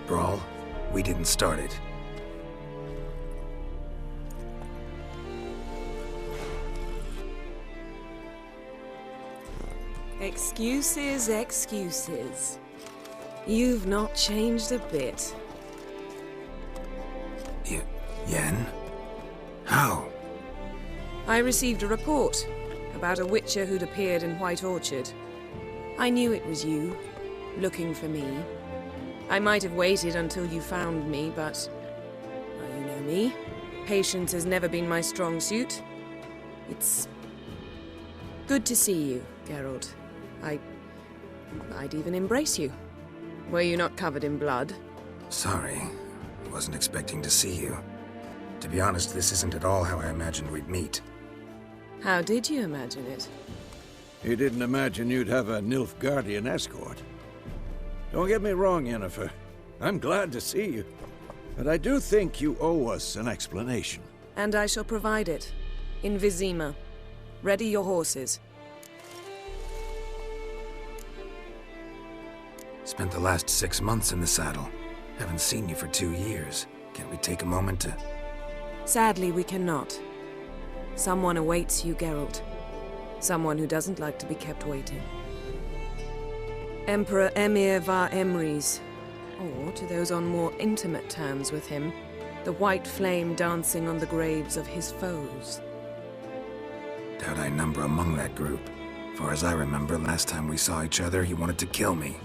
That brawl, we didn't start it. Excuses, excuses. You've not changed a bit. Yen? How? I received a report about a witcher who'd appeared in White Orchard. I knew it was you, looking for me. I might have waited until you found me, but... well, you know me. Patience has never been my strong suit. It's... good to see you, Geralt. I'd even embrace you. Were you not covered in blood? Sorry. Wasn't expecting to see you. To be honest, this isn't at all how I imagined we'd meet. How did you imagine it? You didn't imagine you'd have a Nilfgaardian escort. Don't get me wrong, Yennefer. I'm glad to see you. But I do think you owe us an explanation. And I shall provide it. In Vizima. Ready your horses. Spent the last 6 months in the saddle. Haven't seen you for 2 years. Can't we take a moment to... Sadly, we cannot. Someone awaits you, Geralt. Someone who doesn't like to be kept waiting. Emperor Emir var Emrys, or to those on more intimate terms with him, the white flame dancing on the graves of his foes. Doubt I number among that group. Far as I remember, last time we saw each other, he wanted to kill me.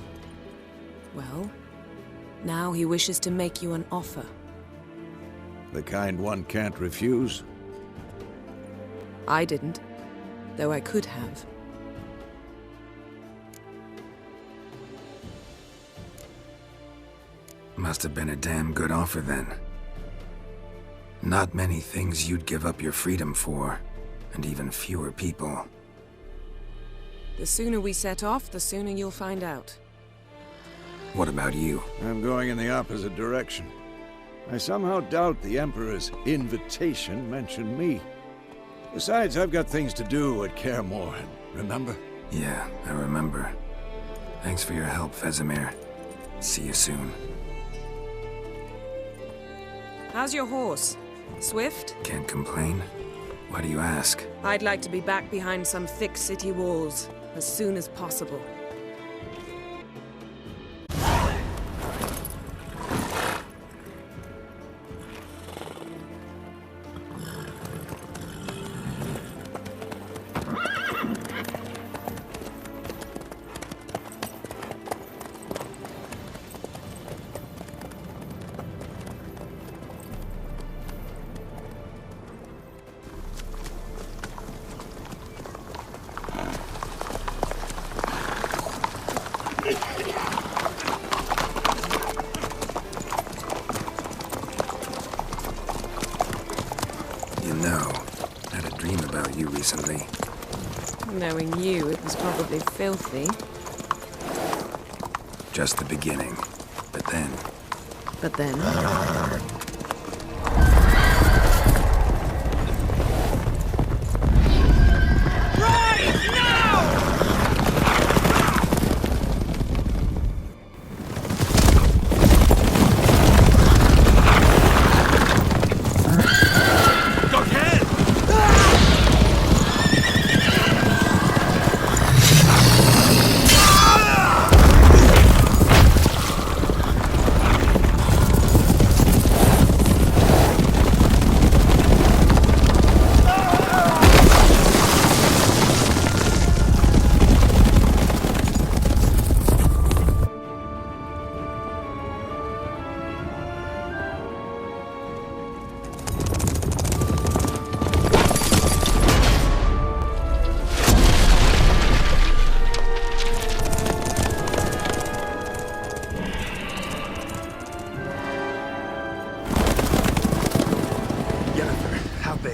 Well, now he wishes to make you an offer. The kind one can't refuse. I didn't, though I could have. Must have been a damn good offer then. Not many things you'd give up your freedom for, and even fewer people. The sooner we set off, the sooner you'll find out. What about you? I'm going in the opposite direction. I somehow doubt the Emperor's invitation mentioned me. Besides, I've got things to do at Kaer Morhen, remember? Yeah, I remember. Thanks for your help, Vesemir. See you soon. How's your horse? Swift? Can't complain. Why do you ask? I'd like to be back behind some thick city walls, as soon as possible. Recently. Knowing you, it was probably filthy. Just the beginning. But then... But then...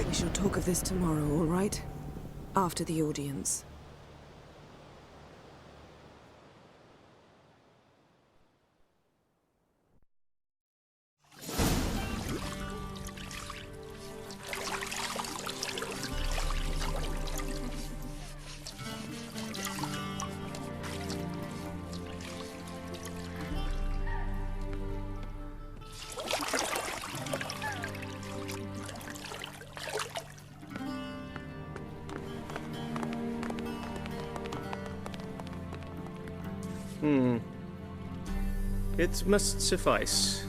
We shall talk of this tomorrow, all right? After the audience. It must suffice.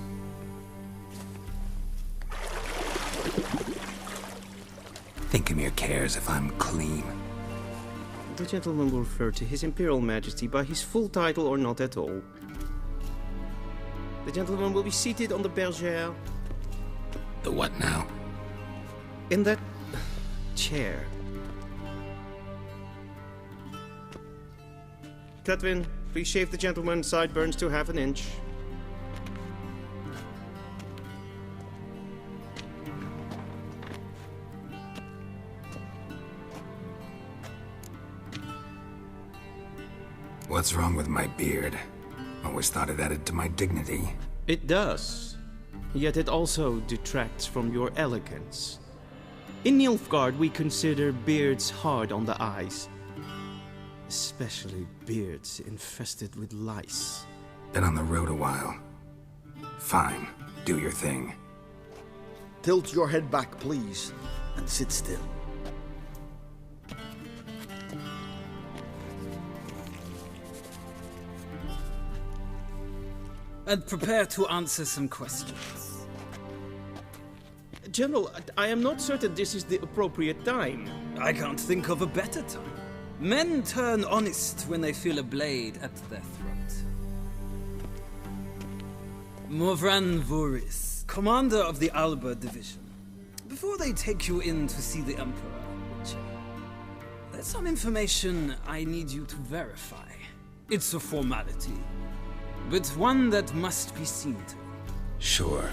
Thinkemere cares if I'm clean. The gentleman will refer to His Imperial Majesty by his full title or not at all. The gentleman will be seated on the bergère. The what now? In that chair. Cletwin, please shave the gentleman's sideburns to half an inch. What's wrong with my beard? Always thought it added to my dignity. It does. Yet it also detracts from your elegance. In Nilfgaard, we consider beards hard on the eyes. Especially beards infested with lice. Been on the road a while. Fine, do your thing. Tilt your head back, please, and sit still. And prepare to answer some questions. General, I am not certain this is the appropriate time. I can't think of a better time. Men turn honest when they feel a blade at their throat. Morvran Voris, commander of the Alba Division. Before they take you in to see the Emperor, Witcher, there's some information I need you to verify. It's a formality, but one that must be seen to. Sure.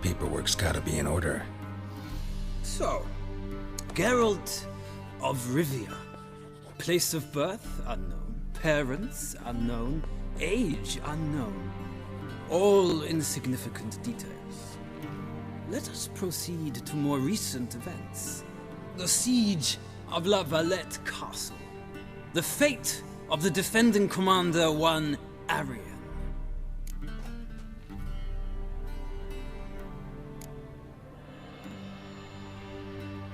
Paperwork's gotta be in order. So, Geralt of Rivia. Place of birth unknown, parents unknown, age unknown. All insignificant details. Let us proceed to more recent events. The siege of La Valette Castle. The fate of the defending commander, one Arian.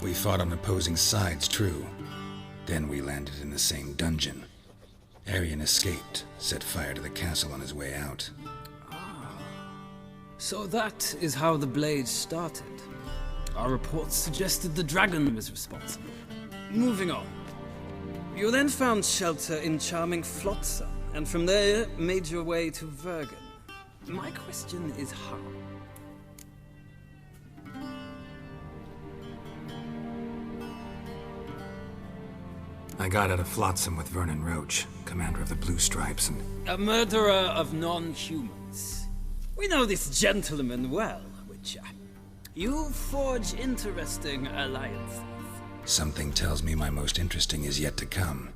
We fought on opposing sides, true. Then we landed in the same dungeon. Arian escaped, set fire to the castle on his way out. So that is how the Blade started. Our reports suggested the dragon was responsible. Moving on. You then found shelter in charming Flotsam, and from there made your way to Vergen. My question is how? I got out of Flotsam with Vernon Roach, commander of the Blue Stripes, and... A murderer of non-humans. We know this gentleman well, Witcher. You forge interesting alliances. Something tells me my most interesting is yet to come.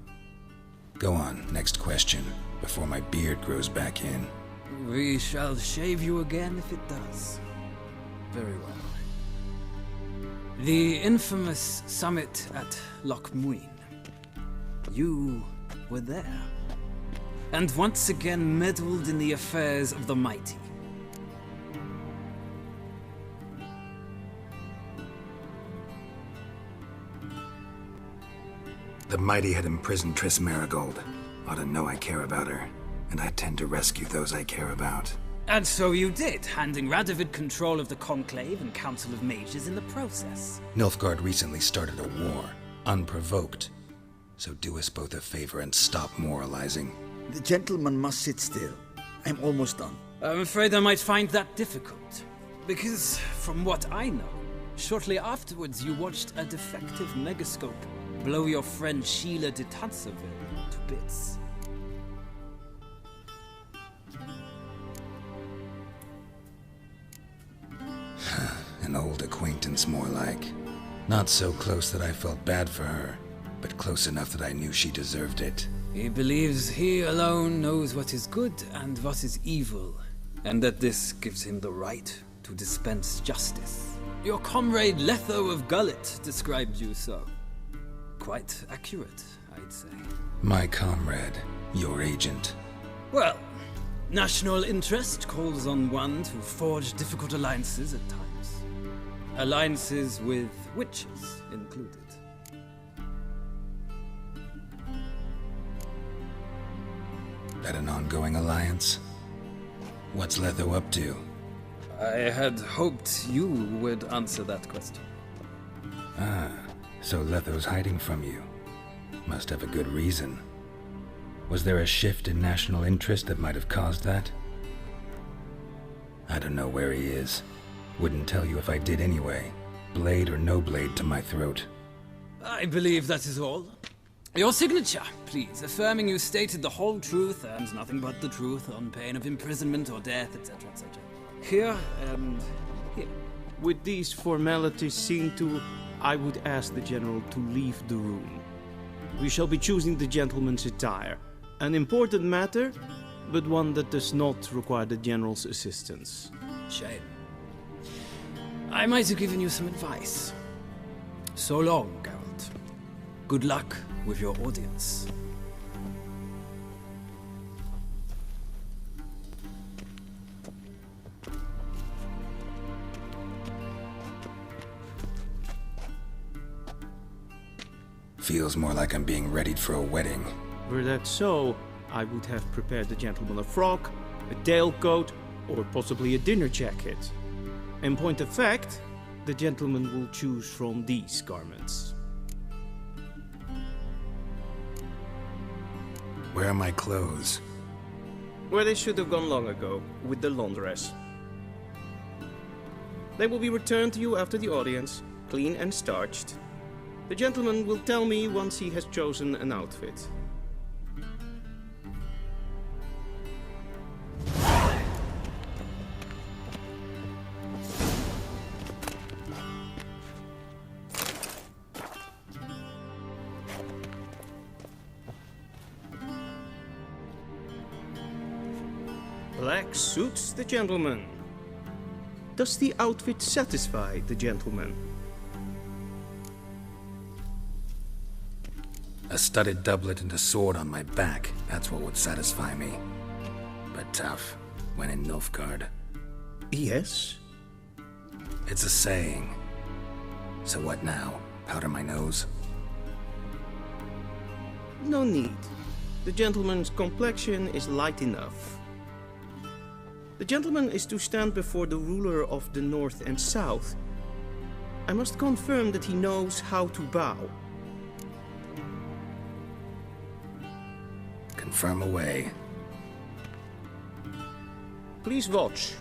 Go on, next question, before my beard grows back in. We shall shave you again if it does. Very well. The infamous summit at Loch Muin. You were there. And once again meddled in the affairs of the mighty. The mighty had imprisoned Triss Marigold. Ought to know I care about her, and I tend to rescue those I care about. And so you did, handing Radovid control of the Conclave and Council of Mages in the process. Nilfgaard recently started a war, unprovoked. So do us both a favor and stop moralizing. The gentleman must sit still. I'm almost done. I'm afraid I might find that difficult. Because, from what I know, shortly afterwards you watched a defective megascope blow your friend Sheila de Tanserville to bits. An old acquaintance, more like. Not so close that I felt bad for her, but close enough that I knew she deserved it. He believes he alone knows what is good and what is evil, and that this gives him the right to dispense justice. Your comrade Letho of Gullet described you so. Quite accurate, I'd say. My comrade, your agent. Well, national interest calls on one to forge difficult alliances at times. Alliances with witches included. That an ongoing alliance? What's Letho up to? I had hoped you would answer that question. Ah, so Letho's hiding from you. Must have a good reason. Was there a shift in national interest that might have caused that? I don't know where he is. Wouldn't tell you if I did anyway. Blade or no blade to my throat. I believe that is all. Your signature, please, affirming you stated the whole truth and nothing but the truth on pain of imprisonment or death, etc., etc. Here and here. With these formalities seen to, I would ask the General to leave the room. We shall be choosing the gentleman's attire. An important matter, but one that does not require the General's assistance. Shame. I might have given you some advice. So long, Geralt. Good luck with your audience. Feels more like I'm being readied for a wedding. Were that so, I would have prepared the gentleman a frock, a tailcoat, or possibly a dinner jacket. In point of fact, the gentleman will choose from these garments. Where are my clothes? Where they should have gone long ago, with the laundress. They will be returned to you after the audience, clean and starched. The gentleman will tell me once he has chosen an outfit. Black suits the gentleman. Does the outfit satisfy the gentleman? A studded doublet and a sword on my back, that's what would satisfy me. But tough, when in Nilfgaard. Yes. It's a saying. So what now? Powder my nose? No need. The gentleman's complexion is light enough. The gentleman is to stand before the ruler of the North and South. I must confirm that he knows how to bow. Confirm away. Please watch.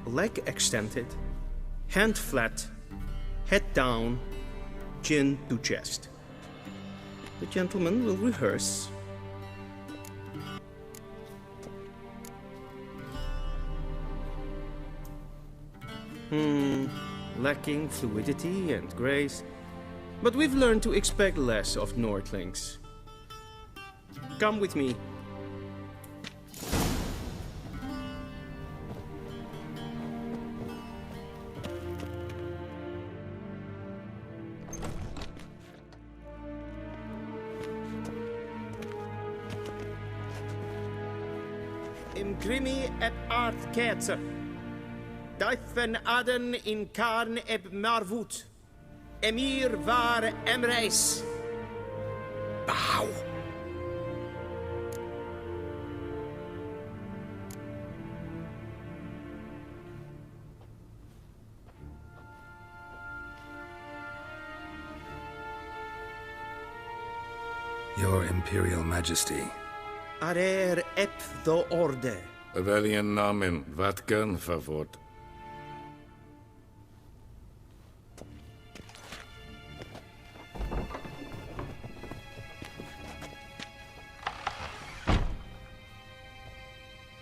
Leg extended, hand flat, head down, chin to chest. The gentleman will rehearse. Lacking fluidity and grace. But we've learned to expect less of Nordlings. Come with me. Imgrimi et art ketzer. Duifen aden in karn eb marvoet. Emir var emreis. Bow! Your Imperial Majesty. Arer ep the orde. Weljen namen, wat kan favort?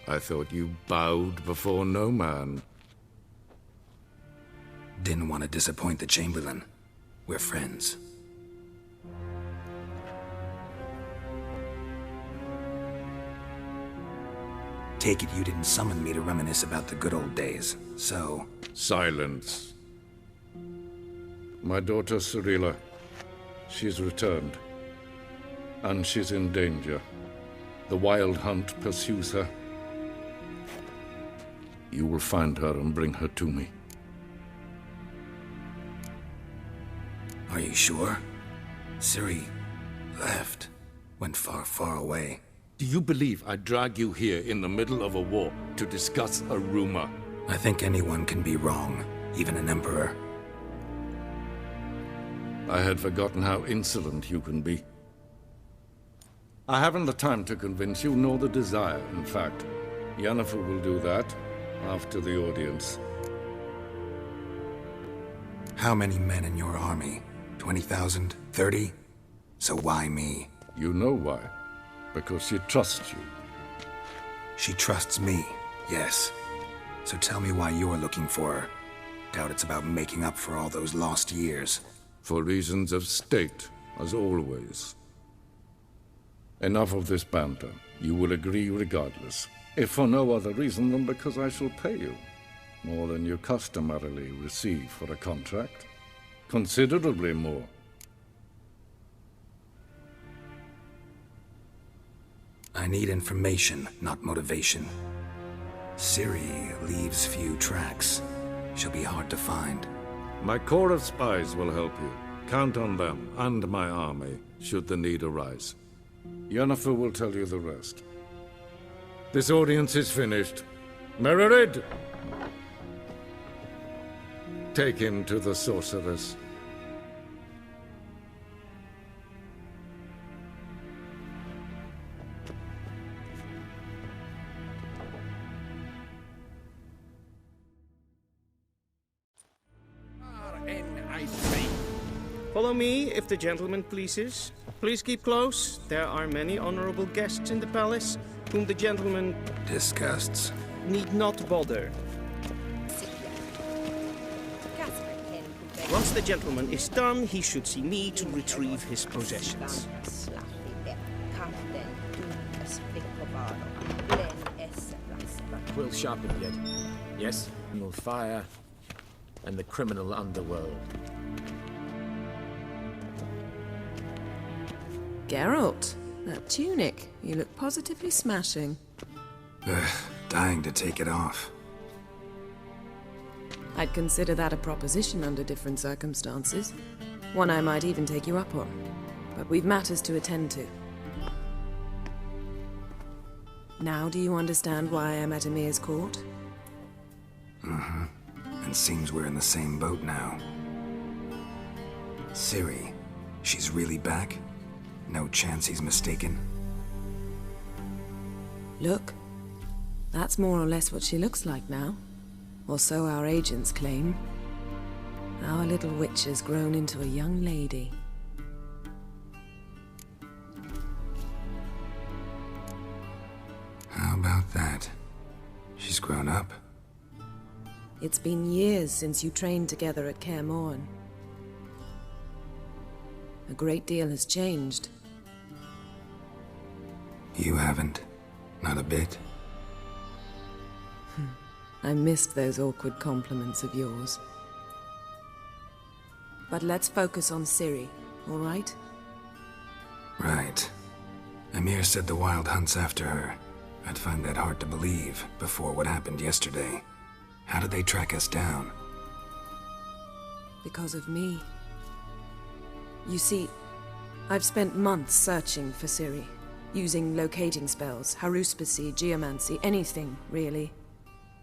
I thought you bowed before no man. Didn't want to disappoint the Chamberlain. We're friends. Take it you didn't summon me to reminisce about the good old days, so... Silence. My daughter Cirilla, she's returned. And she's in danger. The Wild Hunt pursues her. You will find her and bring her to me. Are you sure? Ciri left. Went far, far away. Do you believe I'd drag you here in the middle of a war to discuss a rumor? I think anyone can be wrong, even an emperor. I had forgotten how insolent you can be. I haven't the time to convince you, nor the desire, in fact. Yennefer will do that after the audience. How many men in your army? 20,000? 30? So why me? You know why. Because she trusts you. She trusts me, yes. So tell me why you're looking for her. Doubt it's about making up for all those lost years. For reasons of state, as always. Enough of this banter. You will agree regardless. If for no other reason than because I shall pay you. More than you customarily receive for a contract. Considerably more. I need information, not motivation. Ciri leaves few tracks. She'll be hard to find. My corps of spies will help you. Count on them, and my army, should the need arise. Yennefer will tell you the rest. This audience is finished. Mererid! Take him to the sorceress. Follow me, if the gentleman pleases. Please keep close. There are many honorable guests in the palace, whom the gentleman Disgusts. need not bother. Once the gentleman is done, he should see me to retrieve his possessions. Quill sharpened yet? Yes? Criminal fire and the criminal underworld. Geralt, that tunic. You look positively smashing. Ugh, dying to take it off. I'd consider that a proposition under different circumstances. One I might even take you up on. But we've matters to attend to. Now do you understand why I'm at Emir's court? Mm-hmm. And seems we're in the same boat now. Ciri, she's really back? No chance he's mistaken? Look, that's more or less what she looks like now. Or so our agents claim. Our little witch has grown into a young lady. How about that? She's grown up? It's been years since you trained together at Kaer Morhen. A great deal has changed. You haven't. Not a bit. I missed those awkward compliments of yours. But let's focus on Ciri, all right? Right. Emir said the Wild Hunt's after her. I'd find that hard to believe before what happened yesterday. How did they track us down? Because of me. You see, I've spent months searching for Ciri, using locating spells, haruspicy, geomancy, anything, really.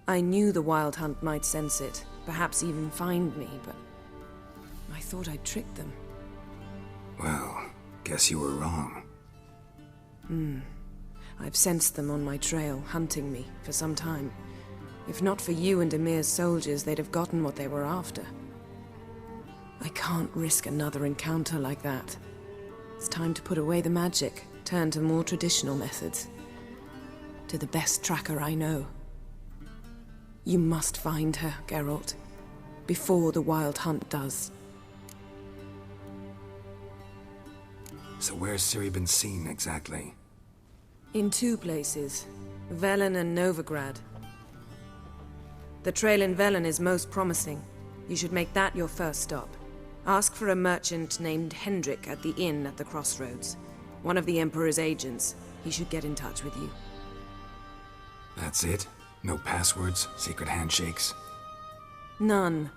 I knew the Wild Hunt might sense it, perhaps even find me, but I thought I'd tricked them. Well, guess you were wrong. I've sensed them on my trail, hunting me, for some time. If not for you and Emir's soldiers, they'd have gotten what they were after. I can't risk another encounter like that. It's time to put away the magic, turn to more traditional methods. To the best tracker I know. You must find her, Geralt. Before the Wild Hunt does. So where's Ciri been seen, exactly? In two places. Velen and Novigrad. The trail in Velen is most promising. You should make that your first stop. Ask for a merchant named Hendrik at the inn at the crossroads. One of the Emperor's agents. He should get in touch with you. That's it? No passwords, secret handshakes? None.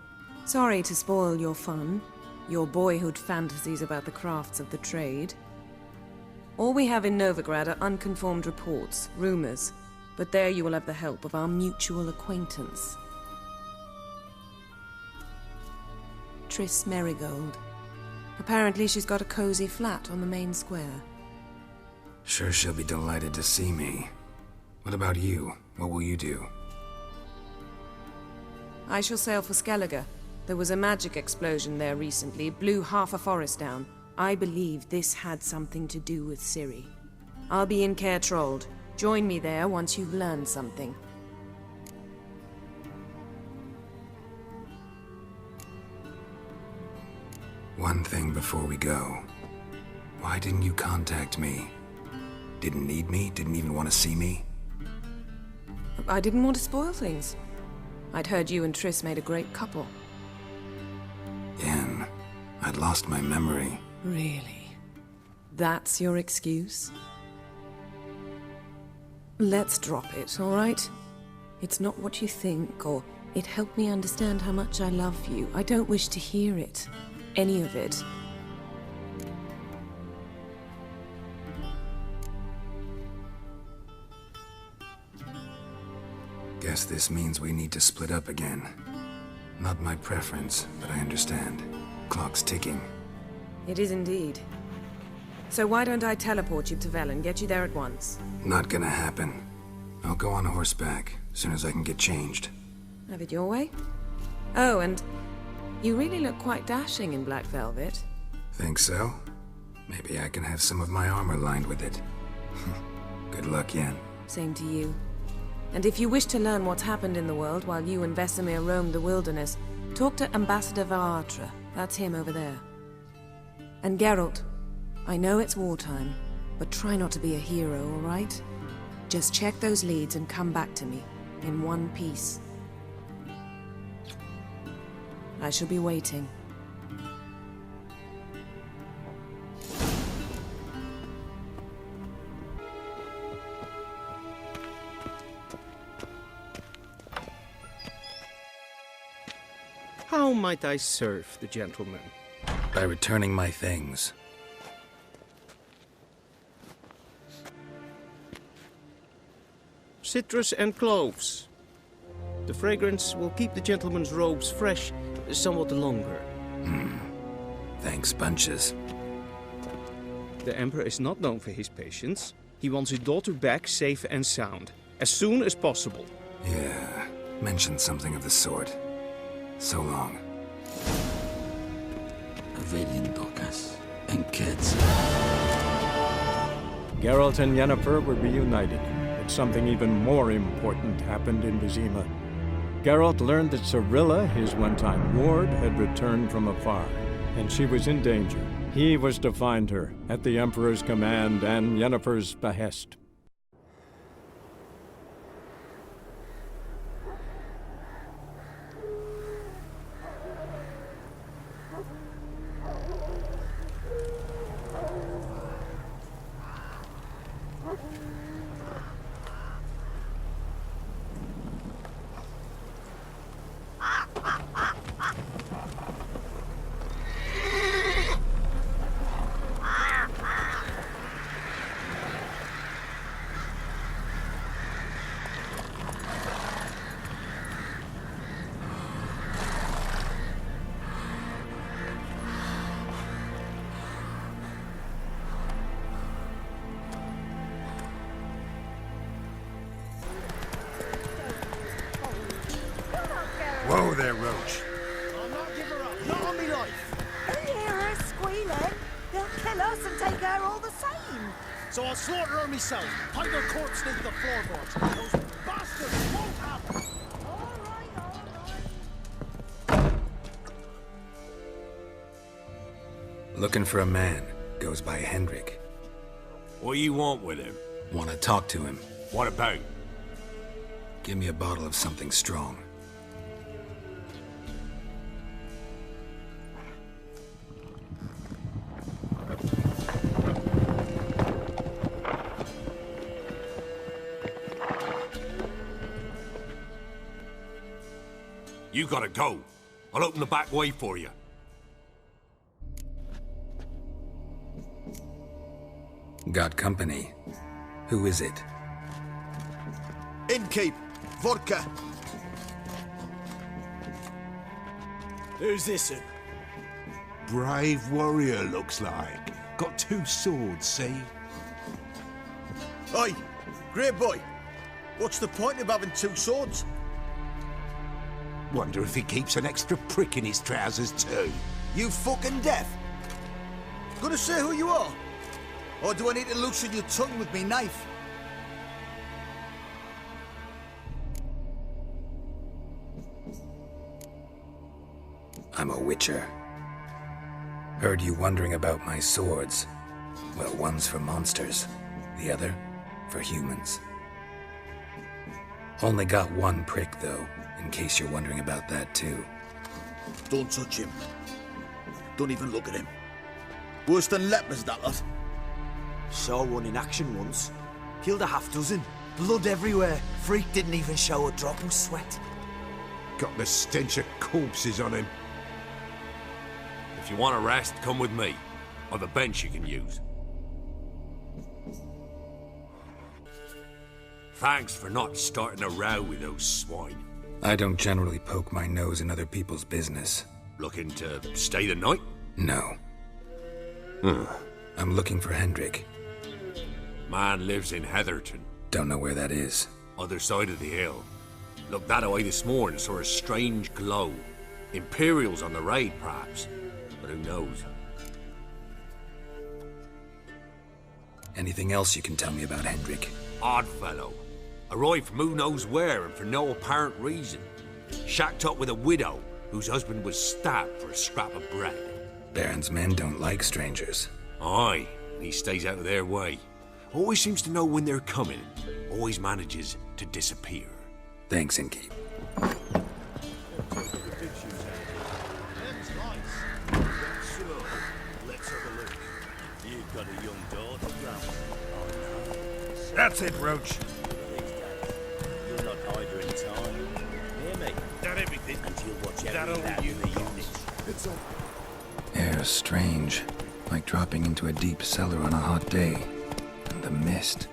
Sorry to spoil your fun. Your boyhood fantasies about the crafts of the trade. All we have in Novigrad are unconfirmed reports, rumors. But there you will have the help of our mutual acquaintance. Triss Merigold. Apparently she's got a cozy flat on the main square. Sure she'll be delighted to see me. What about you? What will you do? I shall sail for Skellige. There was a magic explosion there recently, blew half a forest down. I believe this had something to do with Ciri. I'll be in Caer Trold. Join me there once you've learned something. One thing before we go. Why didn't you contact me? Didn't need me? Didn't even want to see me? I didn't want to spoil things. I'd heard you and Triss made a great couple. Yen, I'd lost my memory. Really? That's your excuse? Let's drop it, all right? It's not what you think, or it helped me understand how much I love you. I don't wish to hear it. Any of it. Guess this means we need to split up again. Not my preference, but I understand. Clock's ticking. It is indeed. So why don't I teleport you to Velen, get you there at once? Not gonna happen. I'll go on horseback, as soon as I can get changed. Have it your way? Oh, and you really look quite dashing in black velvet. Think so? Maybe I can have some of my armor lined with it. Good luck, Yen. Same to you. And if you wish to learn what's happened in the world while you and Vesemir roamed the wilderness, talk to Ambassador Varatra. That's him over there. And Geralt, I know it's wartime, but try not to be a hero, all right? Just check those leads and come back to me, in one piece. I shall be waiting. How might I serve the gentleman? By returning my things. Citrus and cloves. The fragrance will keep the gentleman's robes fresh somewhat longer. Thanks, bunches. The Emperor is not known for his patience. He wants his daughter back safe and sound, as soon as possible. Yeah, mentioned something of the sort. So long. and kids. Geralt and Yennefer were reunited, but something even more important happened in Vizima. Geralt learned that Cirilla, his one-time ward, had returned from afar, and she was in danger. He was to find her, at the Emperor's command and Yennefer's behest. Whoa there, Roach. I'll not give her up. Not on me life. You hear her squealing? They'll kill us and take her all the same. So I'll slaughter her myself. Hide her corpse into the floorboards. Those bastards won't happen. All right. Looking for a man. Goes by Hendrik. What you want with him? Want to talk to him. What about? Give me a bottle of something strong. You gotta go. I'll open the back way for you. Got company. Who is it? Innkeep. Vodka. Who's this? Brave warrior, looks like. Got 2 swords, see? Oi, great boy. What's the point of having 2 swords? Wonder if he keeps an extra prick in his trousers too. You fucking deaf? Gonna say who you are? Or do I need to loosen your tongue with me knife? I'm a witcher. Heard you wondering about my swords. Well, one's for monsters, the other for humans. Only got 1 prick, though, in case you're wondering about that, too. Don't touch him. Don't even look at him. Worse than lepers, that lot. Saw one in action once. Killed a half-dozen. Blood everywhere. Freak didn't even show a drop of sweat. Got the stench of corpses on him. If you want a rest, come with me. Or the bench you can use. Thanks for not starting a row with those swine. I don't generally poke my nose in other people's business. Looking to stay the night? No. I'm looking for Hendrik. Man lives in Heatherton. Don't know where that is. Other side of the hill. Looked that away this morning, saw a strange glow. Imperials on the raid, perhaps. But who knows? Anything else you can tell me about Hendrik? Odd fellow. Arrived from who knows where and for no apparent reason. Shacked up with a widow whose husband was stabbed for a scrap of bread. Baron's men don't like strangers. Aye, he stays out of their way. Always seems to know when they're coming. Always manages to disappear. Thanks, Innkeep. You've got a young daughter, That's it, Roach. You'll not hide her in time. Hear me? Not everything. And you'll watch Not every only lad you, in the unit. It's all... Air's strange. Like dropping into a deep cellar on a hot day. And the mist.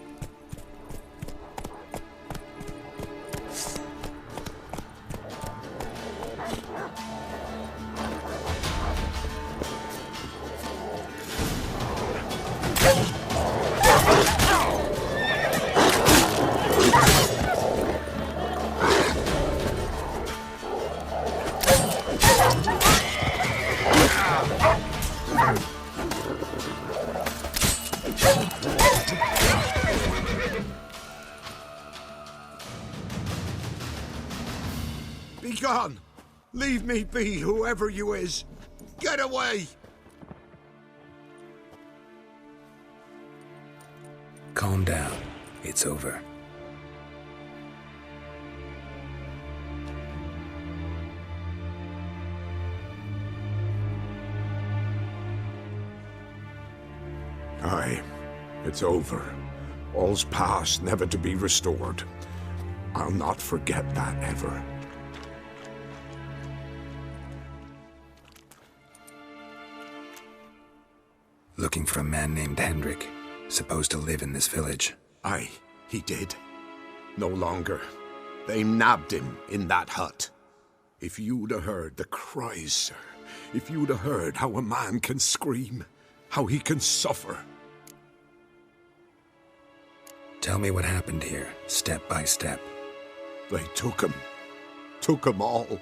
Be gone! Leave me be, whoever you is! Get away! Calm down. It's over. Aye, it's over. All's past, never to be restored. I'll not forget that ever. Looking for a man named Hendrik, supposed to live in this village. Aye, he did. No longer. They nabbed him in that hut. If you'd have heard the cries, sir. If you'd have heard how a man can scream, how he can suffer. Tell me what happened here, step by step. They took him all.